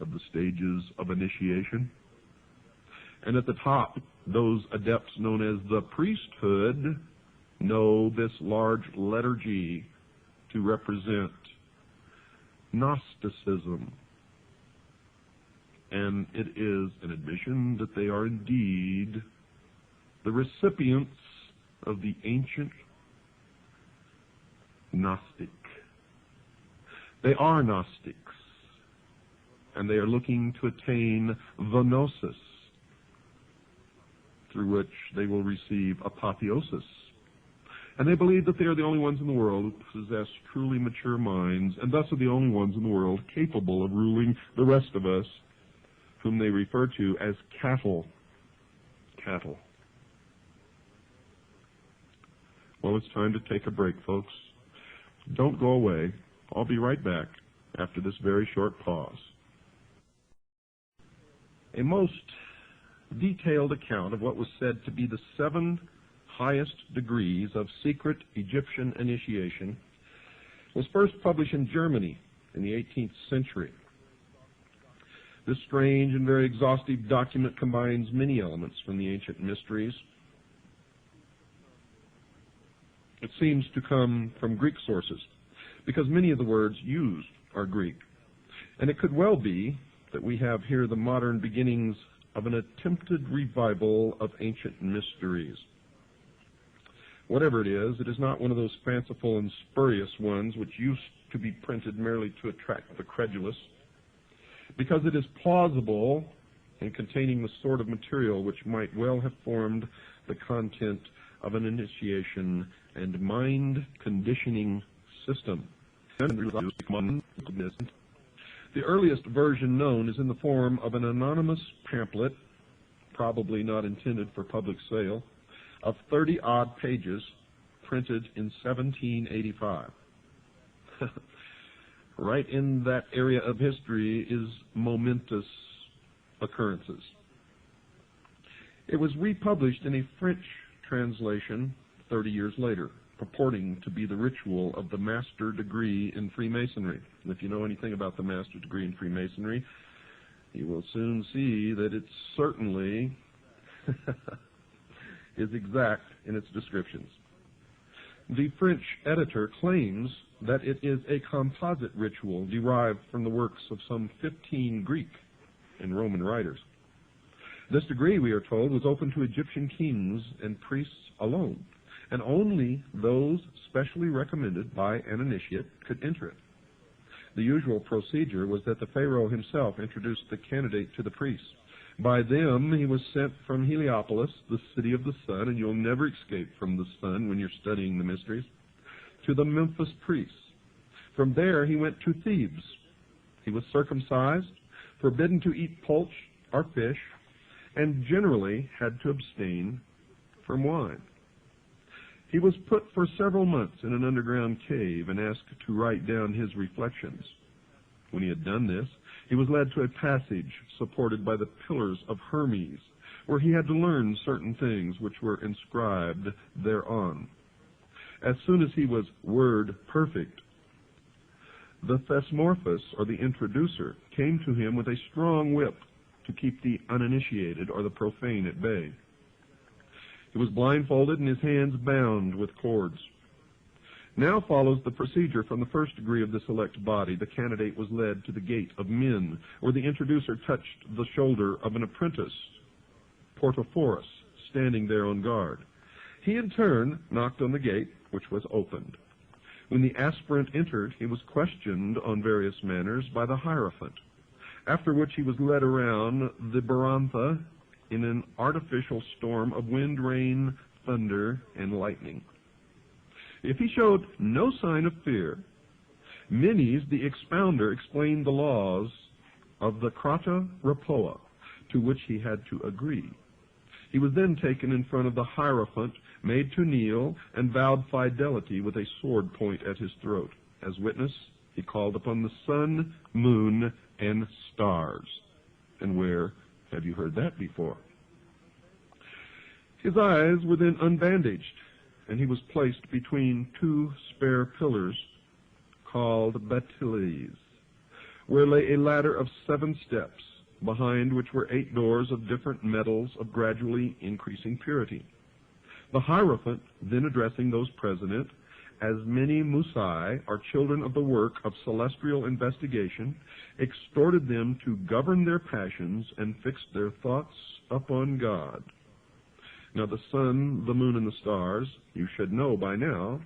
of the stages of initiation. And at the top, those adepts known as the priesthood know this large letter G to represent Gnosticism. And it is an admission that they are indeed the recipients of the ancient Gnostic. They are Gnostics, and they are looking to attain the Gnosis, through which they will receive apotheosis. And they believe that they are the only ones in the world who possess truly mature minds, and thus are the only ones in the world capable of ruling the rest of us, whom they refer to as cattle. Cattle. Well, it's time to take a break, folks. Don't go away. I'll be right back after this very short pause. A most detailed account of what was said to be the 7 highest degrees of secret Egyptian initiation was first published in Germany in the 18th century. This strange and very exhaustive document combines many elements from the ancient mysteries. It seems to come from Greek sources, because many of the words used are Greek. And it could well be that we have here the modern beginnings of an attempted revival of ancient mysteries. Whatever it is not one of those fanciful and spurious ones which used to be printed merely to attract the credulous, because it is plausible and containing the sort of material which might well have formed the content of an initiation and mind conditioning system. The earliest version known is in the form of an anonymous pamphlet, probably not intended for public sale, of 30-odd pages, printed in 1785. Right in that area of history is momentous occurrences. It was republished in a French translation 30 years later, purporting to be the ritual of the master degree in Freemasonry. And if you know anything about the master degree in Freemasonry, you will soon see that it certainly is exact in its descriptions. The French editor claims that it is a composite ritual derived from the works of some 15 Greek and Roman writers. This degree, we are told, was open to Egyptian kings and priests alone, and only those specially recommended by an initiate could enter it. The usual procedure was that the Pharaoh himself introduced the candidate to the priests. By them he was sent from Heliopolis, the city of the sun, and you'll never escape from the sun when you're studying the mysteries, to the Memphis priests. From there he went to Thebes. He was circumcised, forbidden to eat poultry or fish, and generally had to abstain from wine. He was put for several months in an underground cave and asked to write down his reflections. When he had done this, he was led to a passage supported by the pillars of Hermes, where he had to learn certain things which were inscribed thereon. As soon as he was word perfect, the Thesmorphus, or the introducer, came to him with a strong whip to keep the uninitiated or the profane at bay. He was blindfolded and his hands bound with cords. Now follows the procedure from the first degree of the select body. The candidate was led to the gate of men, where the introducer touched the shoulder of an apprentice, Portophorus, standing there on guard. He in turn knocked on the gate, which was opened. When the aspirant entered, he was questioned on various manners by the Hierophant, after which he was led around the Barantha in an artificial storm of wind, rain, thunder, and lightning. If he showed no sign of fear, Menes, the expounder, explained the laws of the Krata Rapoa, to which he had to agree. He was then taken in front of the Hierophant, made to kneel, and vowed fidelity with a sword point at his throat. As witness, he called upon the sun, moon, and stars. And where have you heard that before? His eyes were then unbandaged, and he was placed between 2 spare pillars called bateles, where lay a ladder of 7 steps, behind which were 8 doors of different metals of gradually increasing purity. The Hierophant, then addressing those present, as many Musai are children of the work of celestial investigation, exhorted them to govern their passions and fix their thoughts upon God. Now the sun, the moon, and the stars, you should know by now,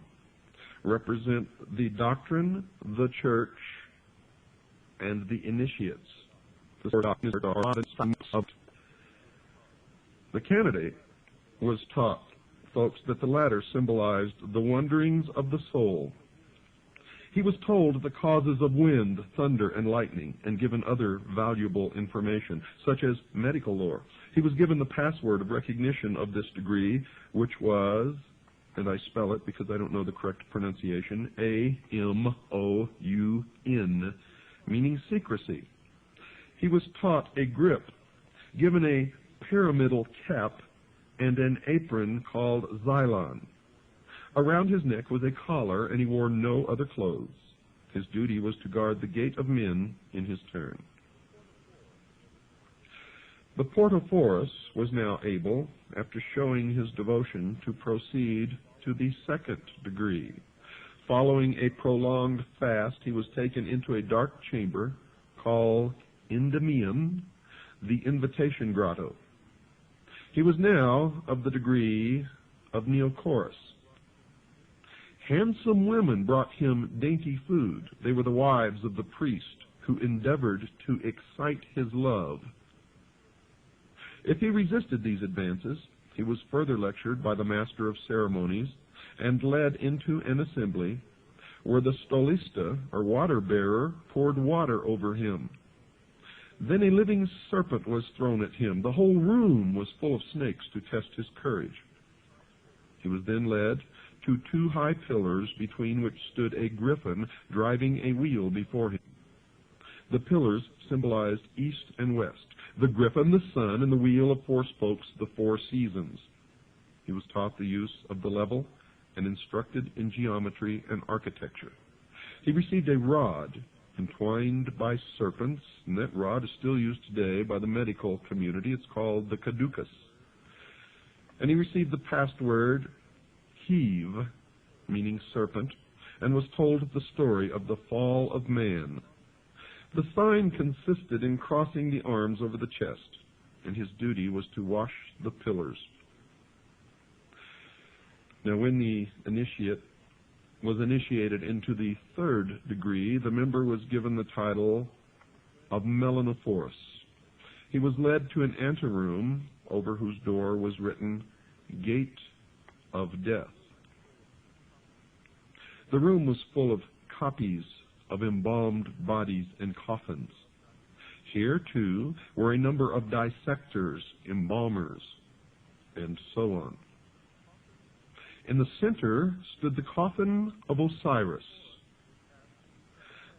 represent the doctrine, the church, and the initiates. The candidate was taught, folks, that the latter symbolized the wanderings of the soul. He was told the causes of wind, thunder, and lightning, and given other valuable information, such as medical lore. He was given the password of recognition of this degree, which was, and I spell it because I don't know the correct pronunciation, A-M-O-U-N, meaning secrecy. He was taught a grip, given a pyramidal cap, and an apron called xylon. Around his neck was a collar, and he wore no other clothes. His duty was to guard the gate of men in his turn. The Portophorus was now able, after showing his devotion, to proceed to the 2nd degree. Following a prolonged fast, he was taken into a dark chamber called Endymion, the Invitation Grotto. He was now of the degree of Neochorus. Handsome women brought him dainty food. They were the wives of the priest who endeavored to excite his love. If he resisted these advances, he was further lectured by the master of ceremonies and led into an assembly where the stolista, or water bearer, poured water over him. Then a living serpent was thrown at him. The whole room was full of snakes to test his courage. He was then led to 2 high pillars, between which stood a griffin driving a wheel before him. The pillars symbolized east and west, the griffin the sun, and the wheel of 4 spokes the 4 seasons. He was taught the use of the level and instructed in geometry and architecture. He received a rod entwined by serpents, and that rod is still used today by the medical community. It's called the caducus. And he received the password Heave, meaning serpent, and was told the story of the fall of man. The sign consisted in crossing the arms over the chest, and his duty was to wash the pillars. Now, when the initiate was initiated into the 3rd degree, the member was given the title of Melanophorus. He was led to an anteroom over whose door was written, Gate of Death. The room was full of copies of embalmed bodies and coffins. Here, too, were a number of dissectors, embalmers, and so on. In the center stood the coffin of Osiris.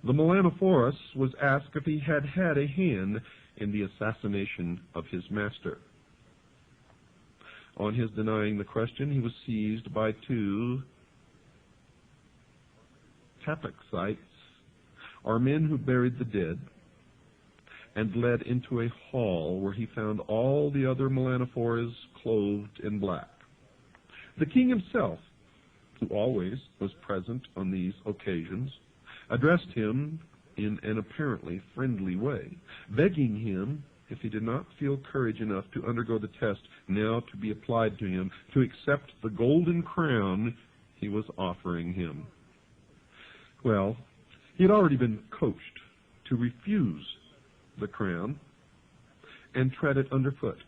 The Melanophorus was asked if he had had a hand in the assassination of his master. On his denying the question, he was seized by 2 tapaxites, or men who buried the dead, and led into a hall where he found all the other Melanophores clothed in black. The king himself, who always was present on these occasions, addressed him in an apparently friendly way, begging him, if he did not feel courage enough to undergo the test now to be applied to him, to accept the golden crown he was offering him. Well, he had already been coached to refuse the crown and tread it underfoot.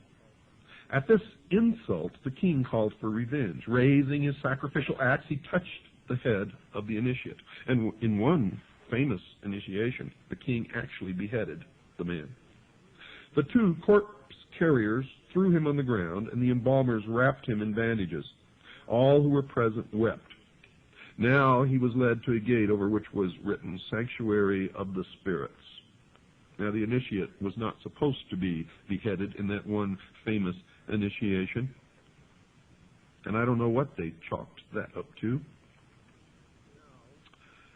At this insult, the king called for revenge. Raising his sacrificial axe, he touched the head of the initiate. And in one famous initiation, the king actually beheaded the man. The 2 corpse carriers threw him on the ground, and the embalmers wrapped him in bandages. All who were present wept. Now he was led to a gate over which was written, Sanctuary of the Spirits. Now the initiate was not supposed to be beheaded in that one famous initiation, and I don't know what they chalked that up to.